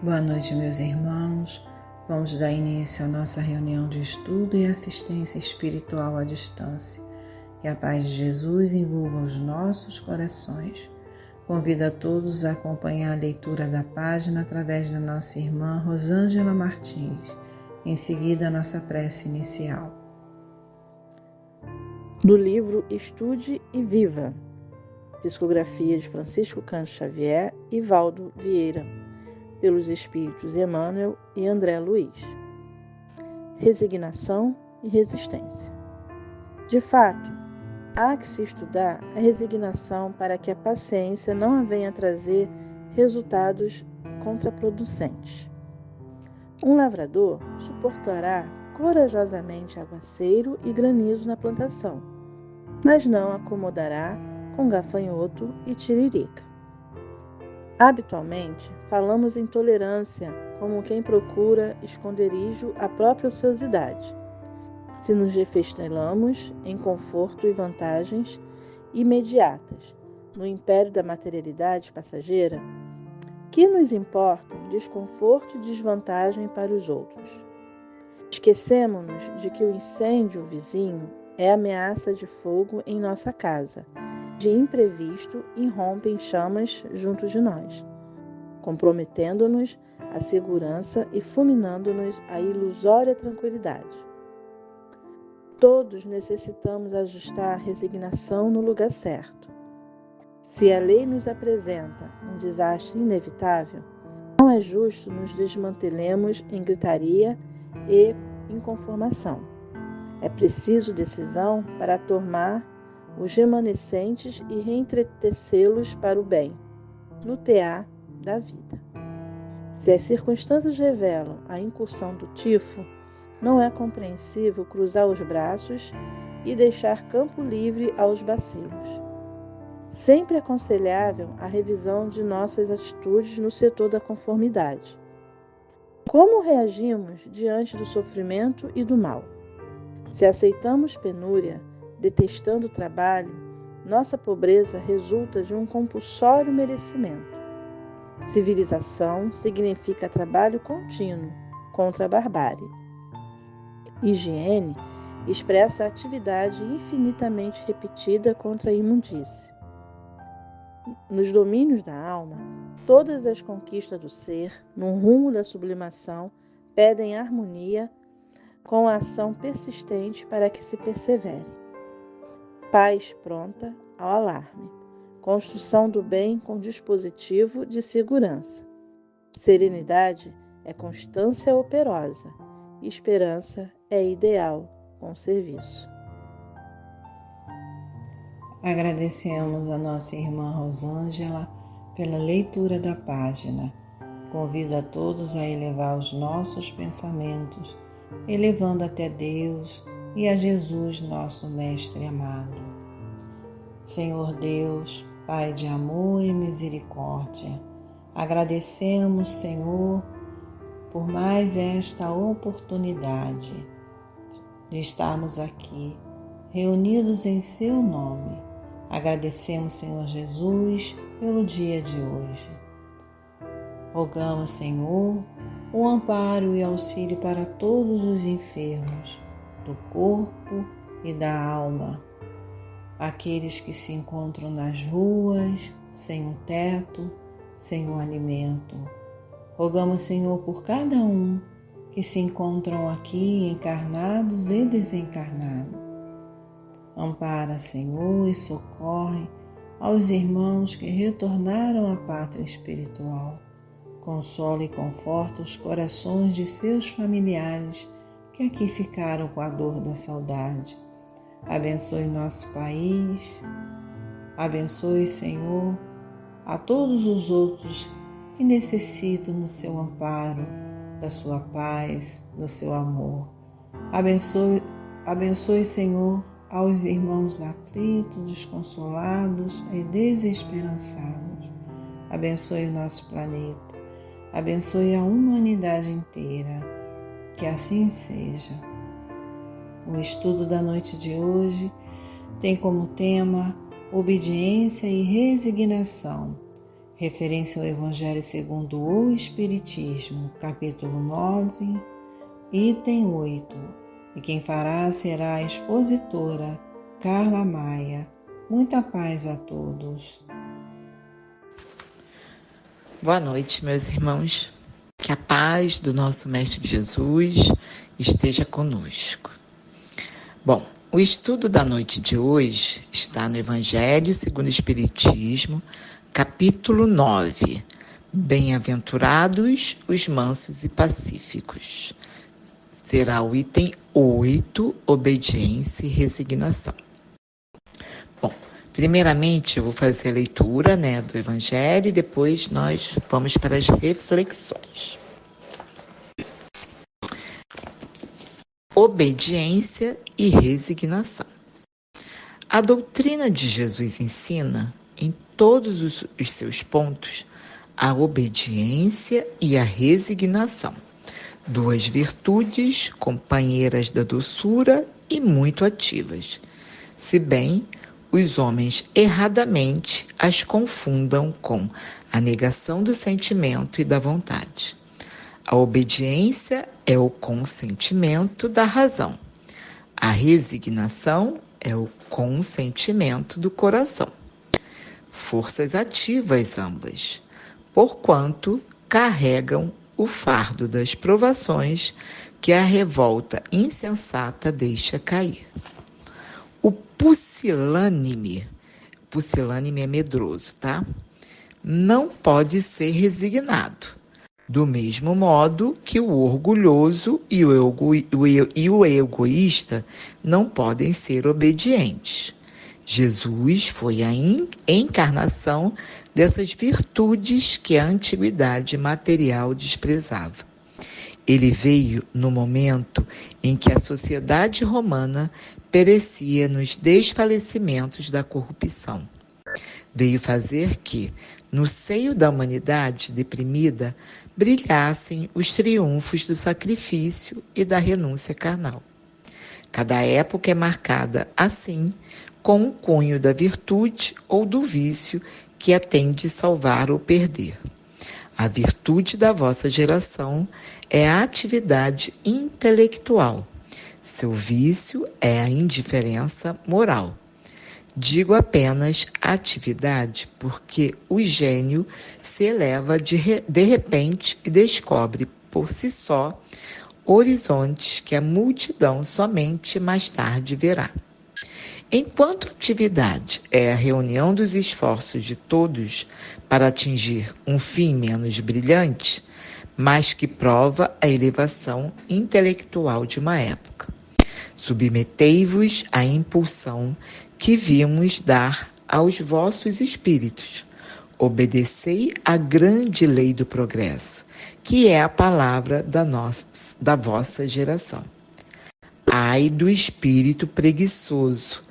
Boa noite, meus irmãos. Vamos dar início à nossa reunião de estudo e assistência espiritual à distância. Que a paz de Jesus envolva os nossos corações. Convido a todos a acompanhar a leitura da página através da nossa irmã Rosângela Martins. Em seguida, a nossa prece inicial. Do livro Estude e Viva, psicografia de Francisco Cândido Xavier e Valdo Vieira, pelos espíritos Emmanuel e André Luiz. Resignação e resistência. De fato, há que se estudar a resignação para que a paciência não a venha trazer resultados contraproducentes. Um lavrador suportará corajosamente aguaceiro e granizo na plantação, mas não acomodará com gafanhoto e tiririca. Habitualmente, falamos em tolerância como quem procura esconderijo à própria ociosidade. Se nos refestelamos em conforto e vantagens imediatas no império da materialidade passageira, que nos importam desconforto e desvantagem para os outros? Esquecemo-nos de que o incêndio vizinho é ameaça de fogo em nossa casa. De imprevisto irrompem chamas junto de nós, comprometendo-nos a segurança e fulminando-nos a ilusória tranquilidade. Todos necessitamos ajustar a resignação no lugar certo. Se a lei nos apresenta um desastre inevitável, não é justo nos desmantelemos em gritaria e inconformação. É preciso decisão para tomar os remanescentes e reentretecê-los para o bem, no tear da vida. Se as circunstâncias revelam a incursão do tifo, não é compreensível cruzar os braços e deixar campo livre aos bacilos. Sempre é aconselhável a revisão de nossas atitudes no setor da conformidade. Como reagimos diante do sofrimento e do mal? Se aceitamos penúria, detestando o trabalho, nossa pobreza resulta de um compulsório merecimento. Civilização significa trabalho contínuo contra a barbárie. Higiene expressa a atividade infinitamente repetida contra a imundície. Nos domínios da alma, todas as conquistas do ser, no rumo da sublimação, pedem harmonia com a ação persistente para que se persevere. Paz pronta ao alarme. Construção do bem com dispositivo de segurança. Serenidade é constância operosa. Esperança é ideal com serviço. Agradecemos a nossa irmã Rosângela pela leitura da página. Convido a todos a elevar os nossos pensamentos, elevando até Deus e a Jesus, nosso Mestre amado. Senhor Deus, Pai de amor e misericórdia, agradecemos, Senhor, por mais esta oportunidade de estarmos aqui, reunidos em Seu nome. Agradecemos, Senhor Jesus, pelo dia de hoje. Rogamos, Senhor, o amparo e auxílio para todos os enfermos do corpo e da alma, aqueles que se encontram nas ruas, sem um teto, sem um alimento. Rogamos, Senhor, por cada um que se encontram aqui, encarnados e desencarnados. Ampara, Senhor, e socorre aos irmãos que retornaram à pátria espiritual. Consola e conforta os corações de seus familiares que aqui ficaram com a dor da saudade. Abençoe nosso país. Abençoe, Senhor, a todos os outros que necessitam do seu amparo, da sua paz, do seu amor. Abençoe, Senhor, aos irmãos aflitos, desconsolados e desesperançados. Abençoe o nosso planeta. Abençoe a humanidade inteira. Que assim seja. O estudo da noite de hoje tem como tema obediência e resignação. Referência ao Evangelho segundo o Espiritismo, capítulo 9, item 8. E quem fará será a expositora Carla Maia. Muita paz a todos. Boa noite, meus irmãos. Que a paz do nosso Mestre Jesus esteja conosco. Bom, o estudo da noite de hoje está no Evangelho segundo o Espiritismo, capítulo 9. Bem-aventurados os mansos e pacíficos. Será o item 8, obediência e resignação. Bom, primeiramente eu vou fazer a leitura, do Evangelho e depois nós vamos para as reflexões. Obediência e resignação. A doutrina de Jesus ensina, em todos os seus pontos, a obediência e a resignação, duas virtudes companheiras da doçura e muito ativas, se bem os homens erradamente as confundam com a negação do sentimento e da vontade. A obediência é o consentimento da razão. A resignação é o consentimento do coração. Forças ativas ambas, porquanto carregam o fardo das provações que a revolta insensata deixa cair. O pusilânime é medroso, tá? Não pode ser resignado, do mesmo modo que o orgulhoso e o egoísta não podem ser obedientes. Jesus foi a encarnação dessas virtudes que a antiguidade material desprezava. Ele veio no momento em que a sociedade romana perecia nos desfalecimentos da corrupção. Veio fazer que, no seio da humanidade deprimida, brilhassem os triunfos do sacrifício e da renúncia carnal. Cada época é marcada, assim, com o cunho da virtude ou do vício que a tem de salvar ou perder. A virtude da vossa geração é a atividade intelectual. Seu vício é a indiferença moral. Digo apenas atividade porque o gênio se eleva de repente e descobre por si só horizontes que a multidão somente mais tarde verá. Enquanto atividade é a reunião dos esforços de todos para atingir um fim menos brilhante, mas que prova a elevação intelectual de uma época. Submetei-vos à impulsão que vimos dar aos vossos espíritos. Obedecei à grande lei do progresso, que é a palavra da vossa geração. Ai do espírito preguiçoso,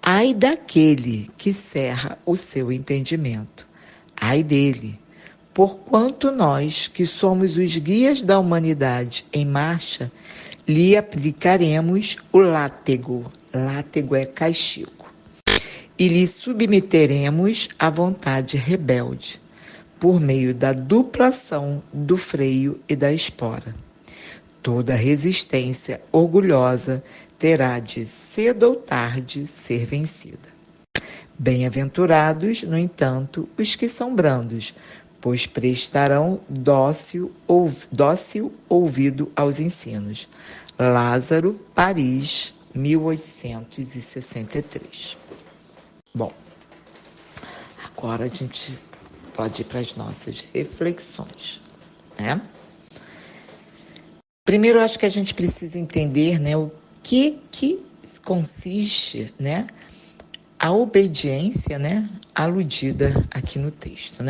ai daquele que cerra o seu entendimento, ai dele, porquanto nós, que somos os guias da humanidade em marcha, lhe aplicaremos o látego é castigo, e lhe submeteremos a vontade rebelde, por meio da duplação do freio e da espora. Toda resistência orgulhosa terá de, cedo ou tarde, ser vencida. Bem-aventurados, no entanto, os que são brandos, pois prestarão dócil ouvido aos ensinos. Lázaro, Paris, 1863. Bom, agora a gente pode ir para as nossas reflexões, né? Primeiro, acho que a gente precisa entender, o que consiste, a obediência, aludida aqui no texto,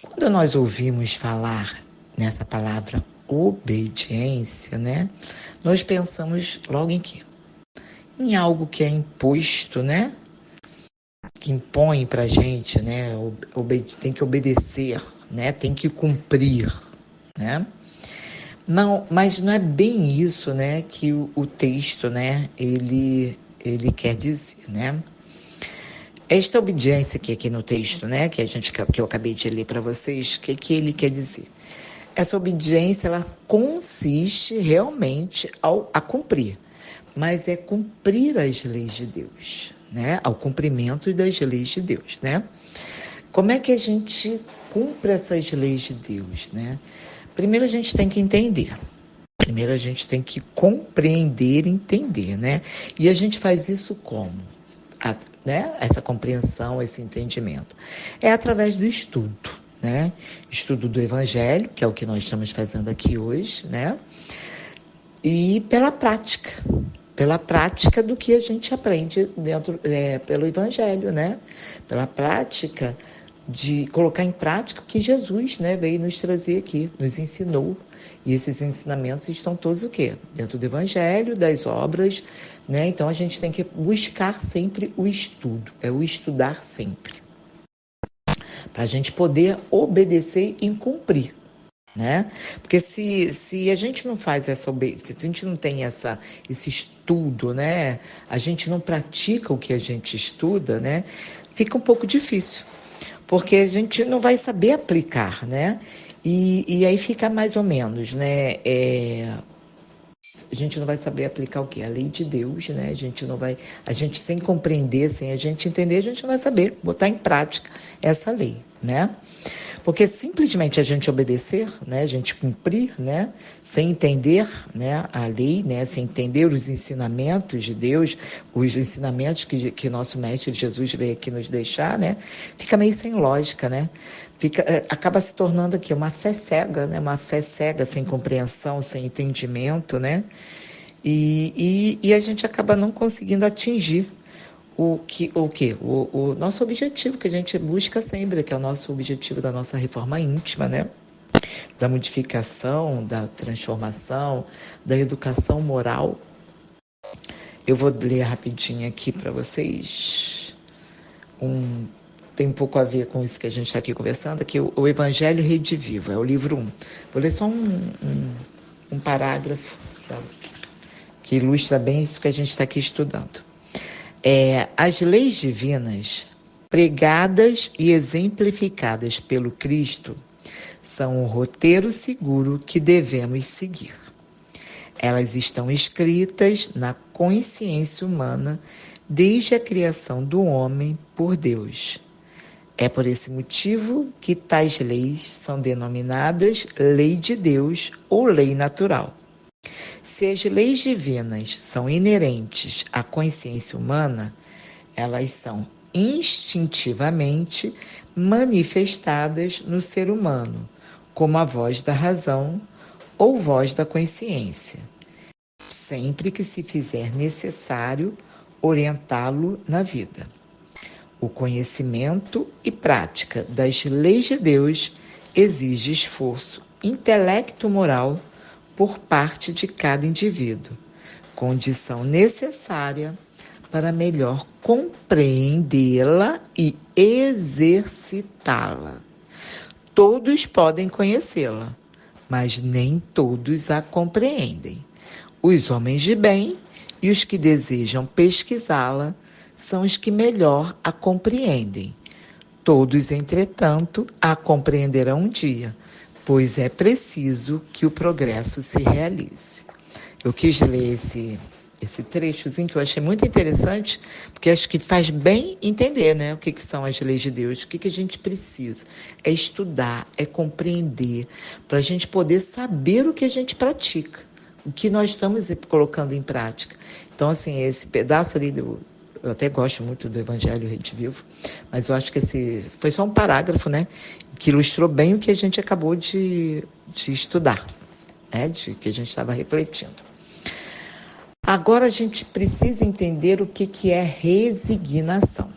Quando nós ouvimos falar nessa palavra obediência, nós pensamos logo em quê? Em algo que é imposto, que impõe pra gente, tem que obedecer, tem que cumprir, Não, mas não é bem isso, que o texto, ele quer dizer, Esta obediência aqui no texto, né, que eu acabei de ler para vocês, o que ele quer dizer? Essa obediência, ela consiste realmente a cumprir, mas é cumprir as leis de Deus, né? Ao cumprimento das leis de Deus, né? Como é que a gente cumpre essas leis de Deus, né? Primeiro a gente tem que entender. Primeiro a gente tem que compreender e entender, né? E a gente faz isso como? Né? Essa compreensão, esse entendimento. É através do estudo, né? Estudo do Evangelho, que é o que nós estamos fazendo aqui hoje, né? E pela prática do que a gente aprende pelo Evangelho, né? Pela prática de colocar em prática o que Jesus, né, veio nos trazer aqui, nos ensinou. E esses ensinamentos estão todos o quê? Dentro do Evangelho, das obras, né? Então a gente tem que buscar sempre o estudo, o estudar sempre, para a gente poder obedecer e cumprir. Né? Porque se a gente não faz essa obediência, se a gente não tem esse estudo, né? A gente não pratica o que a gente estuda, né? Fica um pouco difícil, porque a gente não vai saber aplicar, né? E aí fica mais ou menos, né? A gente não vai saber aplicar o quê? A lei de Deus, né? A gente sem compreender, sem a gente entender, a gente não vai saber botar em prática essa lei, né? Porque simplesmente a gente obedecer, né, a gente cumprir, né, sem entender, né, a lei, né, sem entender os ensinamentos de Deus, os ensinamentos que nosso mestre Jesus veio aqui nos deixar, né, fica meio sem lógica, né? Acaba se tornando aqui uma fé cega, né, uma fé cega, sem compreensão, sem entendimento, né? E a gente acaba não conseguindo atingir o nosso objetivo que a gente busca sempre, que é o nosso objetivo da nossa reforma íntima, né? Da modificação, da transformação, da educação moral. Eu vou ler rapidinho aqui para vocês. Tem um pouco a ver com isso que a gente está aqui conversando, aqui o Evangelho Redivivo, é o livro 1. Vou ler só um parágrafo, tá? Que ilustra bem isso que a gente está aqui estudando. As leis divinas, pregadas e exemplificadas pelo Cristo, são o roteiro seguro que devemos seguir. Elas estão escritas na consciência humana desde a criação do homem por Deus. É por esse motivo que tais leis são denominadas lei de Deus ou lei natural. Se as leis divinas são inerentes à consciência humana, elas são instintivamente manifestadas no ser humano, como a voz da razão ou voz da consciência, sempre que se fizer necessário orientá-lo na vida. O conhecimento e prática das leis de Deus exige esforço intelecto-moral por parte de cada indivíduo, condição necessária para melhor compreendê-la e exercitá-la. Todos podem conhecê-la, mas nem todos a compreendem. Os homens de bem e os que desejam pesquisá-la são os que melhor a compreendem. Todos, entretanto, a compreenderão um dia, pois é preciso que o progresso se realize. Eu quis ler esse trechozinho que eu achei muito interessante, porque acho que faz bem entender, né, o que são as leis de Deus, o que a gente precisa. É estudar, é compreender, para a gente poder saber o que a gente pratica, o que nós estamos colocando em prática. Então, assim, esse pedaço ali eu até gosto muito do Evangelho Redivivo, mas eu acho que esse foi só um parágrafo, né, que ilustrou bem o que a gente acabou de estudar, né, que a gente estava refletindo. Agora a gente precisa entender o que é resignação.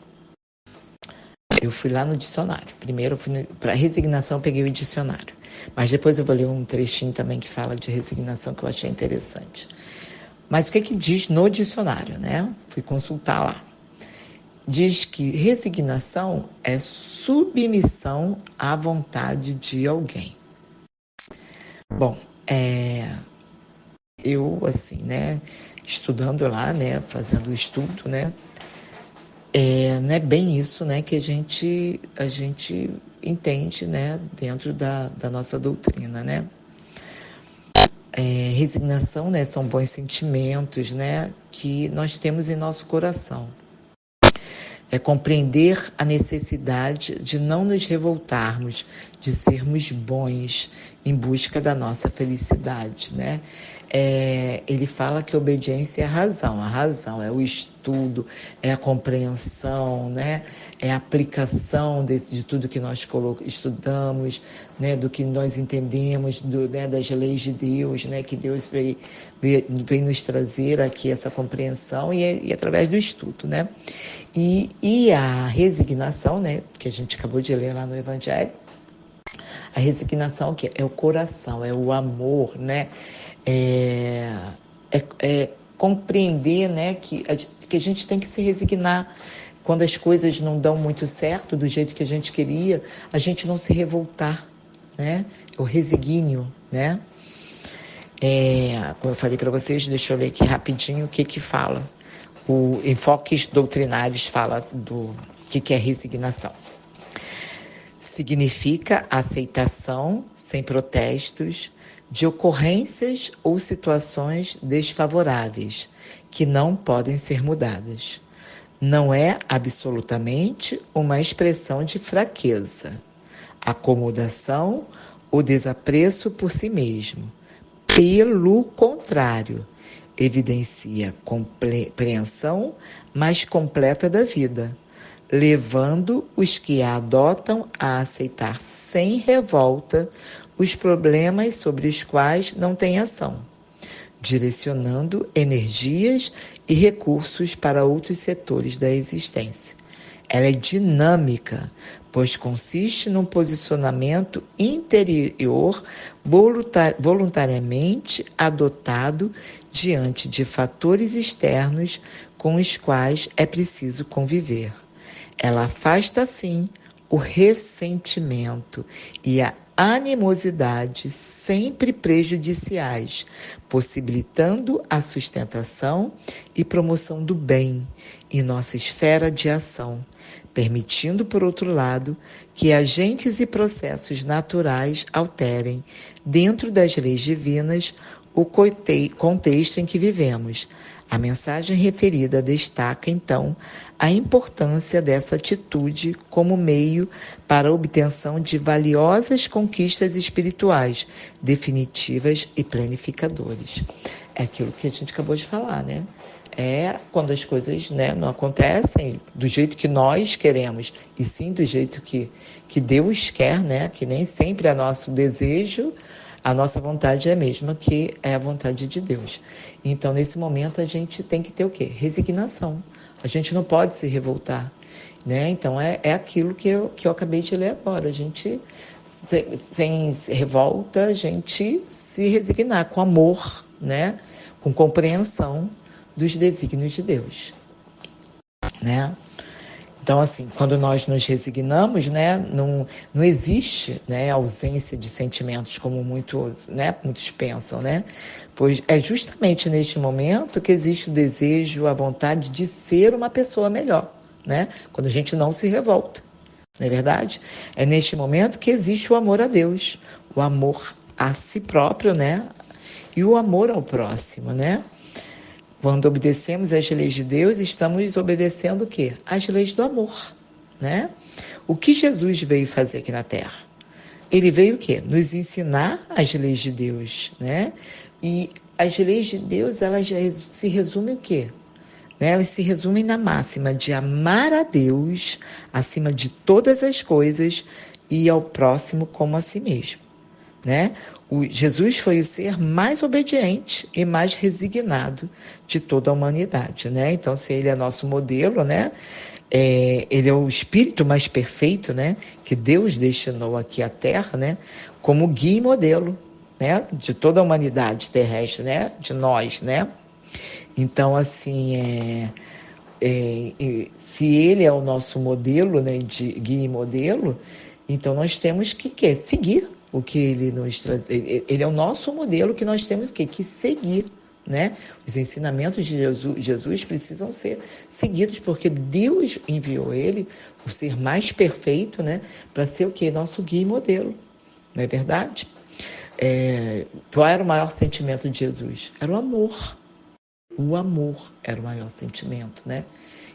Eu fui lá no dicionário. Primeiro, para resignação, eu peguei o dicionário. Mas depois eu vou ler um trechinho também que fala de resignação, que eu achei interessante. Mas o que diz no dicionário, né? Fui consultar lá. Diz que resignação é submissão à vontade de alguém. Bom, eu, assim, né, estudando lá, né, fazendo o estudo, né, não é bem isso, né, que a gente entende, né, dentro da nossa doutrina, né? Resignação, né, são bons sentimentos, né, que nós temos em nosso coração. É compreender a necessidade de não nos revoltarmos, de sermos bons em busca da nossa felicidade, né? Ele fala que a obediência é a razão é o estudo, é a compreensão, né? É a aplicação de tudo que nós estudamos, né? Do que nós entendemos, né? Das leis de Deus, né? Que Deus veio nos trazer aqui essa compreensão e através do estudo, né? E a resignação, né, que a gente acabou de ler lá no Evangelho, a resignação que é o coração, é o amor, né, é compreender, né, que a gente tem que se resignar quando as coisas não dão muito certo do jeito que a gente queria, a gente não se revoltar, né, o resignio, né. Como eu falei para vocês, deixa eu ler aqui rapidinho o que fala. O Enfoques Doutrinários fala do que é resignação. Significa aceitação, sem protestos, de ocorrências ou situações desfavoráveis, que não podem ser mudadas. Não é absolutamente uma expressão de fraqueza, acomodação ou desapreço por si mesmo. Pelo contrário, evidencia compreensão mais completa da vida, levando os que a adotam a aceitar sem revolta os problemas sobre os quais não têm ação, direcionando energias e recursos para outros setores da existência. Ela é dinâmica, pois consiste num posicionamento interior voluntariamente adotado diante de fatores externos com os quais é preciso conviver. Ela afasta, assim, o ressentimento e a animosidade sempre prejudiciais, possibilitando a sustentação e promoção do bem em nossa esfera de ação, permitindo, por outro lado, que agentes e processos naturais alterem, dentro das leis divinas, o contexto em que vivemos. A mensagem referida destaca, então, a importância dessa atitude como meio para a obtenção de valiosas conquistas espirituais, definitivas e planificadoras. É aquilo que a gente acabou de falar, né? É quando as coisas, né, não acontecem do jeito que nós queremos, e sim do jeito que Deus quer, né? Que nem sempre é nosso desejo, a nossa vontade é a mesma que é a vontade de Deus. Então, nesse momento, a gente tem que ter o quê? Resignação. A gente não pode se revoltar, né? Então, é aquilo que eu acabei de ler agora. A gente, sem revolta, a gente se resignar com amor, né? Com compreensão dos desígnios de Deus, né? Então, assim, quando nós nos resignamos, né, não existe, né, ausência de sentimentos, como muitos pensam, né? Pois é justamente neste momento que existe o desejo, a vontade de ser uma pessoa melhor, né? Quando a gente não se revolta, não é verdade? É neste momento que existe o amor a Deus, o amor a si próprio, né? E o amor ao próximo, né? Quando obedecemos às leis de Deus, estamos obedecendo o quê? As leis do amor, né? O que Jesus veio fazer aqui na Terra? Ele veio o quê? Nos ensinar as leis de Deus, né? E as leis de Deus, elas já se resumem o quê? Né? Elas se resumem na máxima de amar a Deus acima de todas as coisas e ao próximo como a si mesmo, né? Jesus foi o ser mais obediente e mais resignado de toda a humanidade, né? Então, se ele é nosso modelo, né? Ele é o espírito mais perfeito, né? Que Deus destinou aqui à Terra, né? Como guia e modelo, né? De toda a humanidade terrestre, né? De nós, né? Então, assim, se ele é o nosso modelo, né? De guia e modelo, então nós temos que seguir o que ele nos traz. Ele é o nosso modelo que nós temos que seguir, né? Os ensinamentos de Jesus precisam ser seguidos, porque Deus enviou ele, o ser mais perfeito, né? Para ser o quê? Nosso guia e modelo, não é verdade? Qual era o maior sentimento de Jesus? Era o amor. O amor era o maior sentimento, né?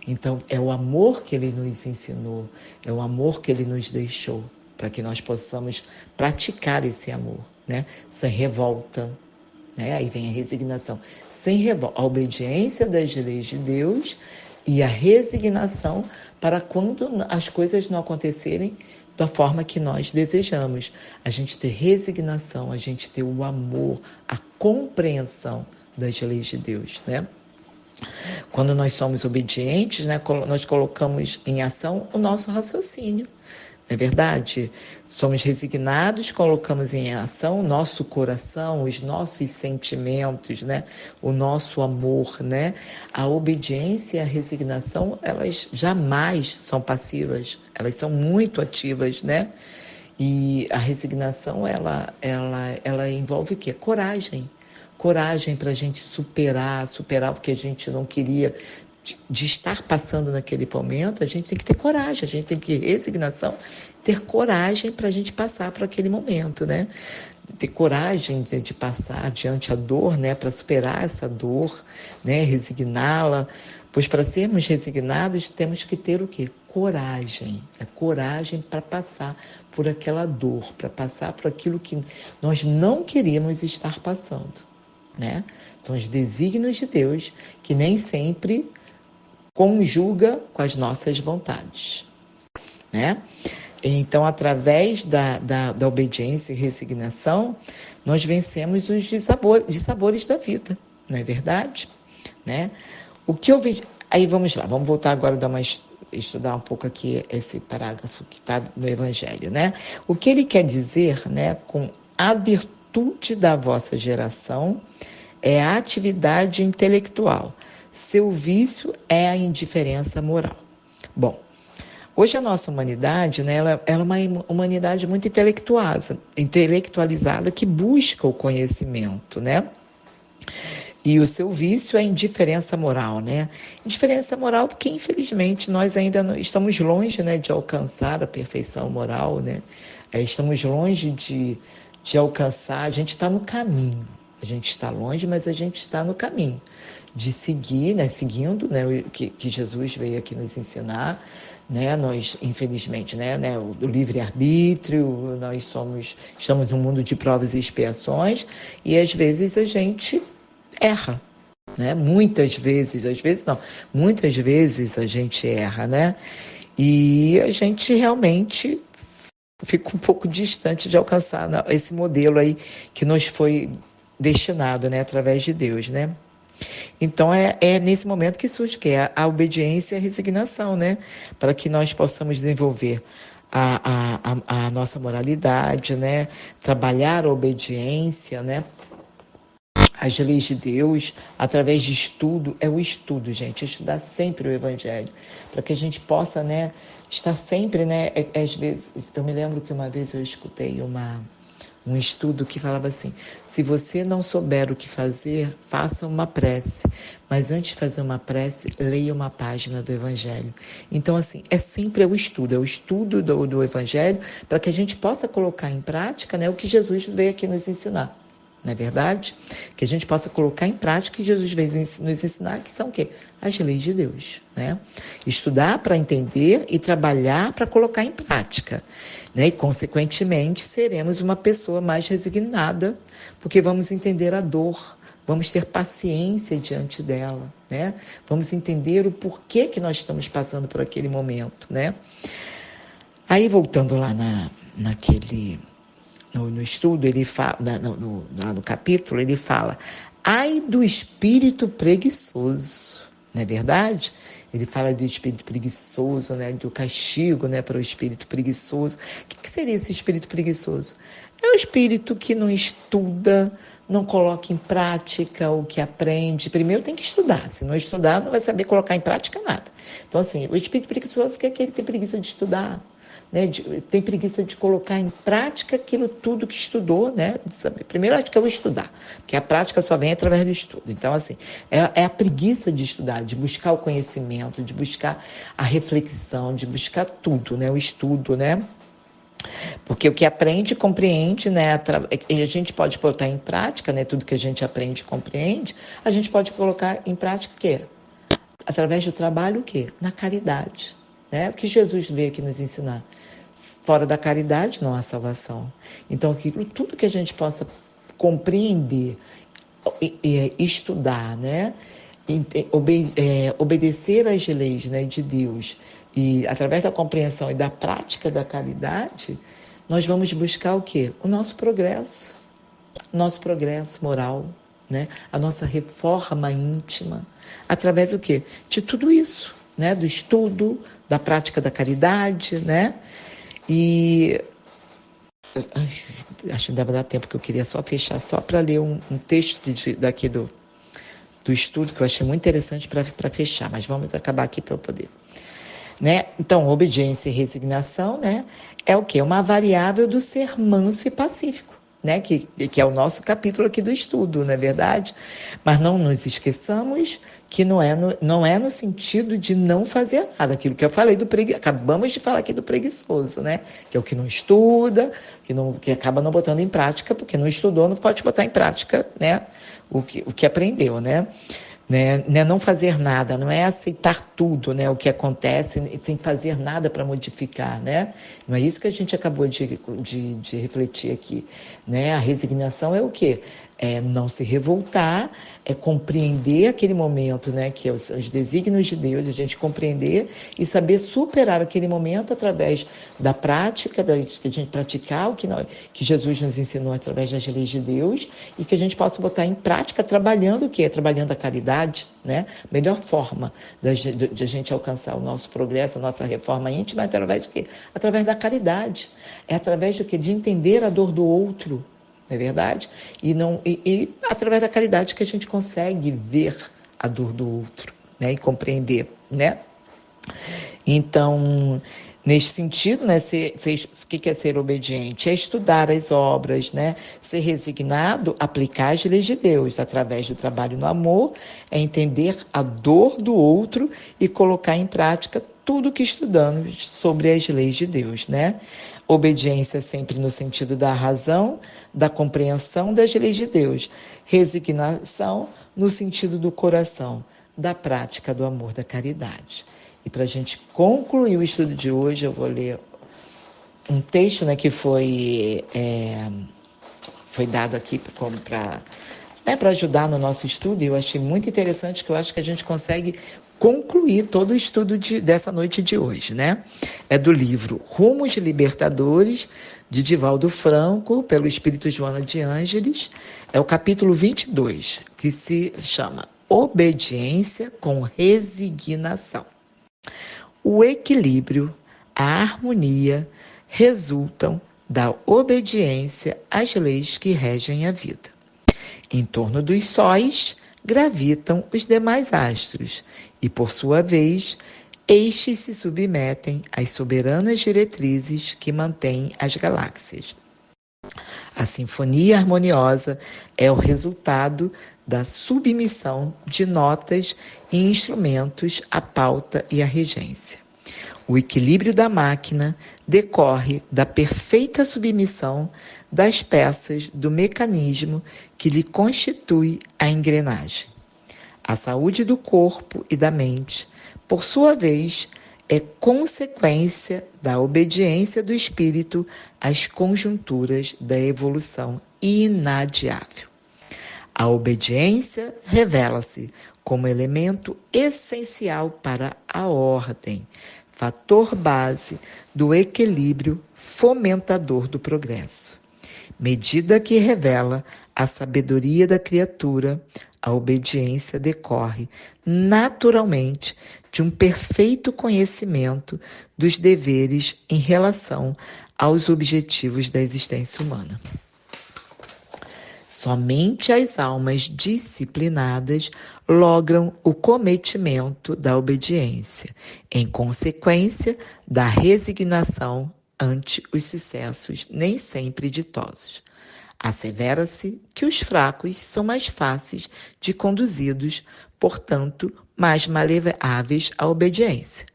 Então, é o amor que ele nos ensinou, é o amor que ele nos deixou, para que nós possamos praticar esse amor, né? Sem revolta, né? Aí vem a resignação. Sem revolta, a obediência das leis de Deus e a resignação para quando as coisas não acontecerem da forma que nós desejamos. A gente ter resignação, a gente ter o amor, a compreensão das leis de Deus, né? Quando nós somos obedientes, né, nós colocamos em ação o nosso raciocínio, não é verdade? Somos resignados, colocamos em ação o nosso coração, os nossos sentimentos, né? O nosso amor, né? A obediência e a resignação, elas jamais são passivas, elas são muito ativas, né? E a resignação, ela envolve o quê? Coragem. Coragem para a gente superar o que a gente não queria de estar passando naquele momento. A gente tem que ter coragem, a gente tem que ter resignação, ter coragem para a gente passar por aquele momento, né? Ter coragem de passar diante a dor, né? Para superar essa dor, né? Resigná-la. Pois para sermos resignados, temos que ter o quê? Coragem. É coragem para passar por aquela dor, para passar por aquilo que nós não queríamos estar passando, né? São os desígnios de Deus que nem sempre conjuga com as nossas vontades, né? Então, através da obediência e resignação, nós vencemos os dissabores da vida, não é verdade? Né? O que eu vejo... Aí vamos lá, vamos voltar agora a estudar um pouco aqui esse parágrafo que está no Evangelho, né? O que ele quer dizer, né, com a virtude da vossa geração é a atividade intelectual. Seu vício é a indiferença moral. Bom, hoje a nossa humanidade, né, ela é uma humanidade muito intelectualizada que busca o conhecimento, né? E o seu vício é a indiferença moral, né? Indiferença moral porque, infelizmente, nós ainda não, estamos longe, né, de alcançar a perfeição moral, né? Estamos longe de alcançar, a gente está no caminho. A gente está longe, mas a gente está no caminho de seguir, né, seguindo, né, o que Jesus veio aqui nos ensinar, né? Nós, infelizmente, né, o livre-arbítrio, nós estamos num mundo de provas e expiações e às vezes a gente erra, né? Muitas vezes a gente erra, né? E a gente realmente fica um pouco distante de alcançar esse modelo aí que nos foi destinado, né, através de Deus, né? Então é nesse momento que surge que é a obediência e a resignação, né? Para que nós possamos desenvolver a nossa moralidade, né? Trabalhar a obediência, né? As leis de Deus, através de estudo, é o estudo, gente, estudar sempre o Evangelho, para que a gente possa, né, estar sempre, né, às vezes, eu me lembro que uma vez eu escutei um estudo que falava assim, se você não souber o que fazer, faça uma prece, mas antes de fazer uma prece, leia uma página do Evangelho. Então, assim, é o estudo do Evangelho, para que a gente possa colocar em prática, né, o que Jesus veio aqui nos ensinar. Não é verdade? Que a gente possa colocar em prática o que Jesus veio nos ensinar, que são o quê? As leis de Deus, né? Estudar para entender e trabalhar para colocar em prática, né? E, consequentemente, seremos uma pessoa mais resignada, porque vamos entender a dor, vamos ter paciência diante dela, né? Vamos entender o porquê que nós estamos passando por aquele momento, né? Aí, voltando lá naquele... No estudo, ele fala, no capítulo, ele fala, ai do espírito preguiçoso, não é verdade? Ele fala do espírito preguiçoso, né, do castigo, né, para o espírito preguiçoso. O que seria esse espírito preguiçoso? É o espírito que não estuda, não coloca em prática o que aprende. Primeiro tem que estudar, se não estudar não vai saber colocar em prática nada. Então, assim, o espírito preguiçoso que é aquele que tem preguiça de estudar, né? Tem preguiça de colocar em prática aquilo tudo que estudou, né? De saber. Primeiro, acho que eu vou estudar, porque a prática só vem através do estudo. Então, assim, é a preguiça de estudar, de buscar o conhecimento, de buscar a reflexão, de buscar tudo, né? O estudo, né? Porque o que aprende, compreende, né? E a gente pode botar em prática, né? Tudo que a gente aprende e compreende, a gente pode colocar em prática o quê? Através do trabalho, o quê? Na caridade, né? O que Jesus veio aqui nos ensinar. Fora da caridade não há salvação. Então, tudo que a gente possa compreender e estudar, né? Obedecer às leis, né, de Deus, e através da compreensão e da prática da caridade, nós vamos buscar o quê? O nosso progresso moral, né? A nossa reforma íntima, através do quê? De tudo isso, né? Do estudo, da prática da caridade, né? E acho que deve dar tempo, que eu queria só fechar, só para ler um texto daqui do estudo, que eu achei muito interessante para fechar, mas vamos acabar aqui para eu poder. Né? Então, obediência e resignação, né, é o quê? Uma variável do ser manso e pacífico, né, que é o nosso capítulo aqui do estudo, não é verdade? Mas não nos esqueçamos que não é no sentido de não fazer nada, aquilo que eu falei acabamos de falar aqui do preguiçoso, né, que é o que não estuda, que acaba não botando em prática, porque não estudou, não pode botar em prática, né, o que aprendeu, né? Não fazer nada, não é aceitar tudo, né, o que acontece sem fazer nada para modificar, né? Não é isso que a gente acabou de refletir aqui, né? A resignação é o quê? É não se revoltar, é compreender aquele momento, né, que são os desígnios de Deus, a gente compreender e saber superar aquele momento através da prática, de a gente praticar o que Jesus nos ensinou através das leis de Deus, e que a gente possa botar em prática trabalhando o quê? Trabalhando a caridade, né? Melhor forma de a gente alcançar o nosso progresso, a nossa reforma íntima, é através do quê? Através da caridade. É através do quê? De entender a dor do outro, não é verdade? E através da caridade que a gente consegue ver a dor do outro, né? E compreender, né? Então, nesse sentido, né, o que é ser obediente? É estudar as obras, né? Ser resignado, aplicar as leis de Deus através do trabalho no amor, é entender a dor do outro e colocar em prática tudo que estudamos sobre as leis de Deus, né? Obediência sempre no sentido da razão, da compreensão das leis de Deus. Resignação no sentido do coração, da prática do amor, da caridade. E para a gente concluir o estudo de hoje, eu vou ler um texto, né, que foi dado aqui para ajudar no nosso estudo, e eu achei muito interessante, que eu acho que a gente consegue concluir todo o estudo dessa noite de hoje, né? É do livro Rumos Libertadores, de Divaldo Franco, pelo Espírito Joana de Ângeles. É o capítulo 22, que se chama Obediência com Resignação. O equilíbrio, a harmonia resultam da obediência às leis que regem a vida. Em torno dos sóis gravitam os demais astros e, por sua vez, estes se submetem às soberanas diretrizes que mantêm as galáxias. A sinfonia harmoniosa é o resultado da submissão de notas e instrumentos à pauta e à regência. O equilíbrio da máquina decorre da perfeita submissão das peças do mecanismo que lhe constitui a engrenagem. A saúde do corpo e da mente, por sua vez, é consequência da obediência do espírito às conjunturas da evolução inadiável. A obediência revela-se como elemento essencial para a ordem, fator base do equilíbrio fomentador do progresso. Medida que revela a sabedoria da criatura, a obediência decorre naturalmente de um perfeito conhecimento dos deveres em relação aos objetivos da existência humana. Somente as almas disciplinadas logram o cometimento da obediência, em consequência da resignação ante os sucessos nem sempre ditosos. Assevera-se que os fracos são mais fáceis de conduzidos, portanto, mais maleáveis à obediência.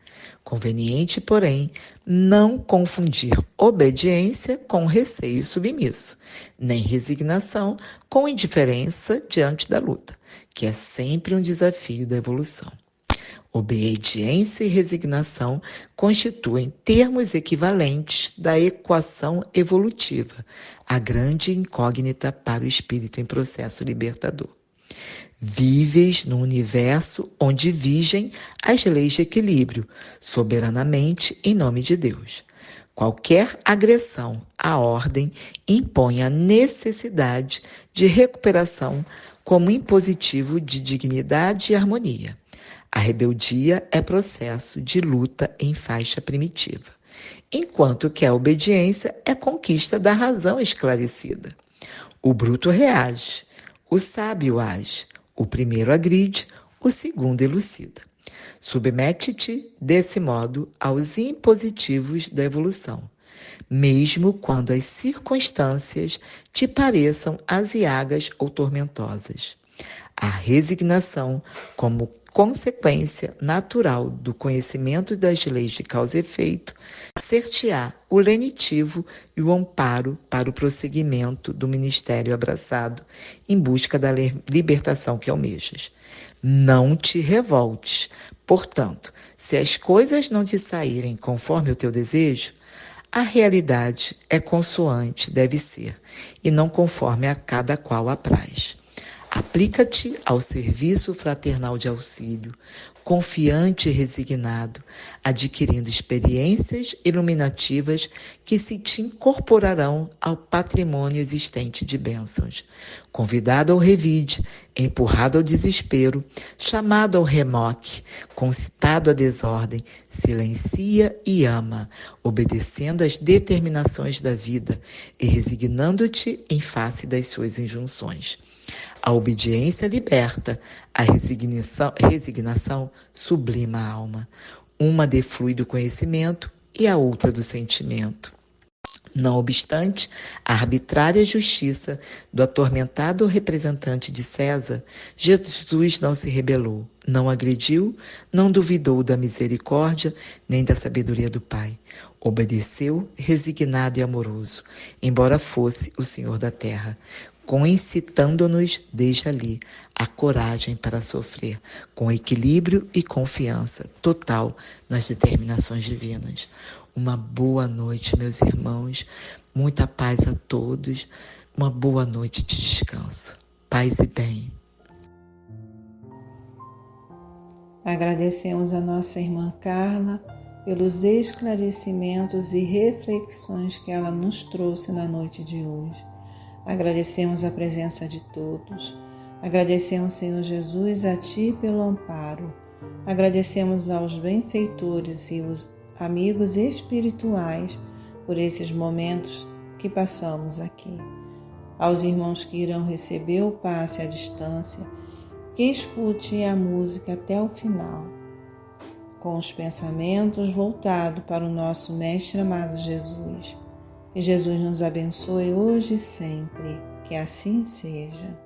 Conveniente, porém, não confundir obediência com receio submisso, nem resignação com indiferença diante da luta, que é sempre um desafio da evolução. Obediência e resignação constituem termos equivalentes da equação evolutiva, a grande incógnita para o espírito em processo libertador. Vives num universo onde vigem as leis de equilíbrio, soberanamente em nome de Deus. Qualquer agressão à ordem impõe a necessidade de recuperação como impositivo de dignidade e harmonia. A rebeldia é processo de luta em faixa primitiva, enquanto que a obediência é conquista da razão esclarecida. O bruto reage, o sábio age, o primeiro agride, o segundo elucida. Submete-te, desse modo, aos impositivos da evolução, mesmo quando as circunstâncias te pareçam aziagas ou tormentosas. A resignação, como consequência natural do conhecimento das leis de causa e efeito, ser-te-á o lenitivo e o amparo para o prosseguimento do ministério abraçado em busca da libertação que almejas. Não te revoltes. Portanto, se as coisas não te saírem conforme o teu desejo, a realidade é consoante, deve ser, e não conforme a cada qual apraz. Aplica-te ao serviço fraternal de auxílio, confiante e resignado, adquirindo experiências iluminativas que se te incorporarão ao patrimônio existente de bênçãos. Convidado ao revide, empurrado ao desespero, chamado ao remoque, concitado à desordem, silencia e ama, obedecendo às determinações da vida e resignando-te em face das suas injunções. A obediência liberta, a resignação sublima a alma. Uma deflui do conhecimento e a outra do sentimento. Não obstante a arbitrária justiça do atormentado representante de César, Jesus não se rebelou, não agrediu, não duvidou da misericórdia nem da sabedoria do Pai. Obedeceu, resignado e amoroso, embora fosse o Senhor da terra, concitando-nos desde ali a coragem para sofrer, com equilíbrio e confiança total nas determinações divinas. Uma boa noite, meus irmãos, muita paz a todos, uma boa noite de descanso. Paz e bem. Agradecemos a nossa irmã Carla pelos esclarecimentos e reflexões que ela nos trouxe na noite de hoje. Agradecemos a presença de todos. Agradecemos, Senhor Jesus, a Ti pelo amparo. Agradecemos aos benfeitores e os amigos espirituais por esses momentos que passamos aqui. Aos irmãos que irão receber o passe à distância, que escute a música até o final, com os pensamentos voltados para o nosso Mestre amado Jesus. Que Jesus nos abençoe hoje e sempre. Que assim seja.